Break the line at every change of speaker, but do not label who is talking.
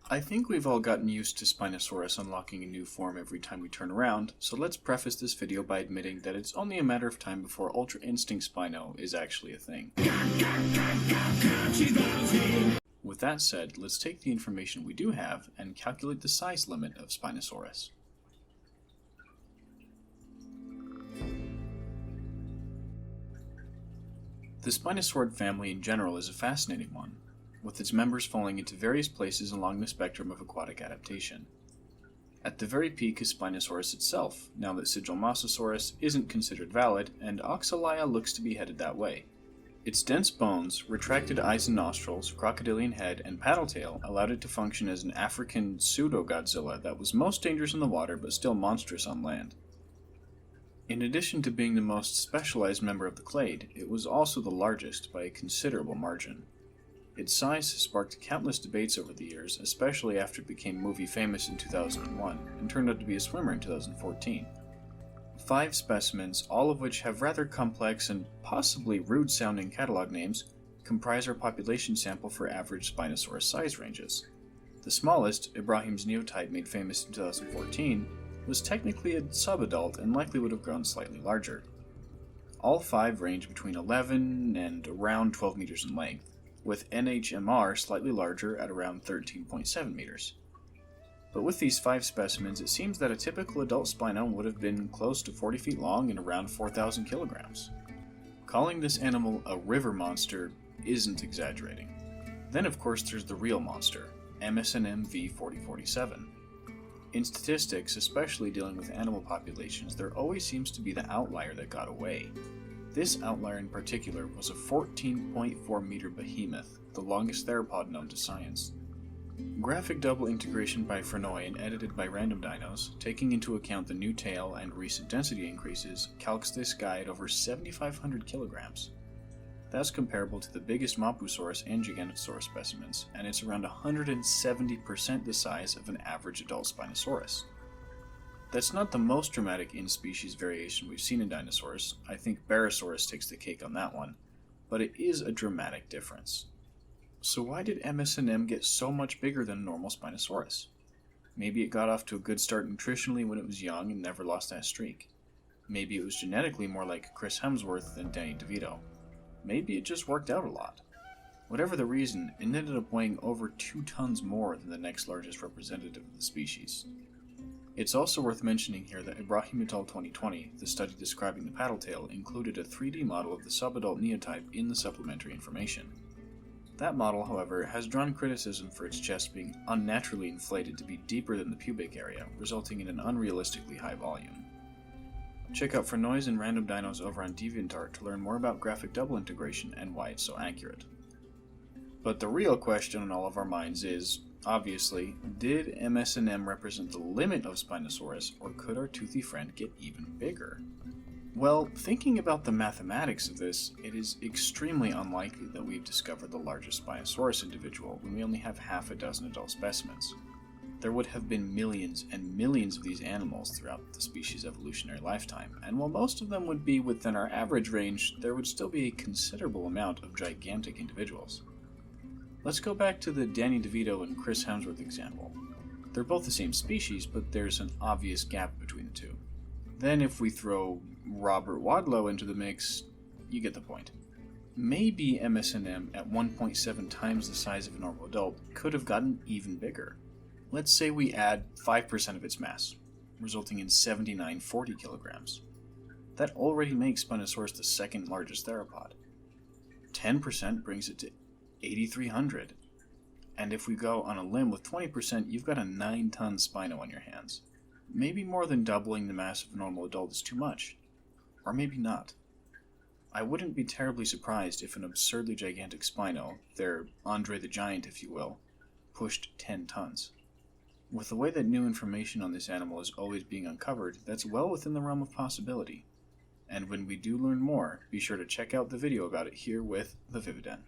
I think we've all gotten used to Spinosaurus unlocking a new form every time we turn around, so let's preface this video by admitting that it's only a matter of time before Ultra Instinct Spino is actually a thing. With that said, let's take the information we do have and calculate the size limit of Spinosaurus. The Spinosaurid family in general is a fascinating one, with its members falling into various places along the spectrum of aquatic adaptation. At the very peak is Spinosaurus itself, now that Suchomimus isn't considered valid, and Oxalia looks to be headed that way. Its dense bones, retracted eyes and nostrils, crocodilian head, and paddle tail allowed it to function as an African pseudo-Godzilla that was most dangerous in the water but still monstrous on land. In addition to being the most specialized member of the clade, it was also the largest by a considerable margin. Its size has sparked countless debates over the years, especially after it became movie famous in 2001 and turned out to be a swimmer in 2014. 5 specimens, all of which have rather complex and possibly rude-sounding catalog names, comprise our population sample for average Spinosaurus size ranges. The smallest, Ibrahim's neotype made famous in 2014, was technically a subadult and likely would have grown slightly larger. All 5 range between 11 and around 12 meters in length, with NHMR slightly larger at around 13.7 meters. But with these 5 specimens, it seems that a typical adult Spino would have been close to 40 feet long and around 4,000 kilograms. Calling this animal a river monster isn't exaggerating. Then of course there's the real monster, MSNM V4047. In statistics, especially dealing with animal populations, there always seems to be the outlier that got away. This outlier in particular was a 14.4 meter behemoth, the longest theropod known to science. Graphic double integration by Frenoy and edited by Random Dinos, taking into account the new tail and recent density increases, calcs this guy at over 7,500 kilograms. That's comparable to the biggest Mapusaurus and Gigantosaurus specimens, and it's around 170% the size of an average adult Spinosaurus. That's not the most dramatic in-species variation we've seen in dinosaurs. I think Barosaurus takes the cake on that one, but it is a dramatic difference. So why did MSNM get so much bigger than a normal Spinosaurus? Maybe it got off to a good start nutritionally when it was young and never lost that streak. Maybe it was genetically more like Chris Hemsworth than Danny DeVito. Maybe it just worked out a lot. Whatever the reason, it ended up weighing over 2 tons more than the next largest representative of the species. It's also worth mentioning here that Ibrahim et al. 2020, the study describing the paddle tail, included a 3D model of the subadult neotype in the supplementary information. That model, however, has drawn criticism for its chest being unnaturally inflated to be deeper than the pubic area, resulting in an unrealistically high volume. Check out Frenoy's and Random Dinos over on DeviantArt to learn more about graphic double integration and why it's so accurate. But the real question on all of our minds is, obviously, did MSNM represent the limit of Spinosaurus, or could our toothy friend get even bigger? Well, thinking about the mathematics of this, it is extremely unlikely that we've discovered the largest Spinosaurus individual when we only have half a dozen adult specimens. There would have been millions and millions of these animals throughout the species' evolutionary lifetime, and while most of them would be within our average range, there would still be a considerable amount of gigantic individuals. Let's go back to the Danny DeVito and Chris Hemsworth example. They're both the same species, but there's an obvious gap between the two. Then if we throw Robert Wadlow into the mix, you get the point. Maybe MSNM at 1.7 times the size of a normal adult could have gotten even bigger. Let's say we add 5% of its mass, resulting in 7940 kilograms. That already makes Spinosaurus the second largest theropod. 10% brings it to 8,300. And if we go on a limb with 20%, you've got a 9-ton Spino on your hands. Maybe more than doubling the mass of a normal adult is too much. Or maybe not. I wouldn't be terribly surprised if an absurdly gigantic Spino, their Andre the Giant if you will, pushed 10 tons. With the way that new information on this animal is always being uncovered, that's well within the realm of possibility. And when we do learn more, be sure to check out the video about it here with the Vividen.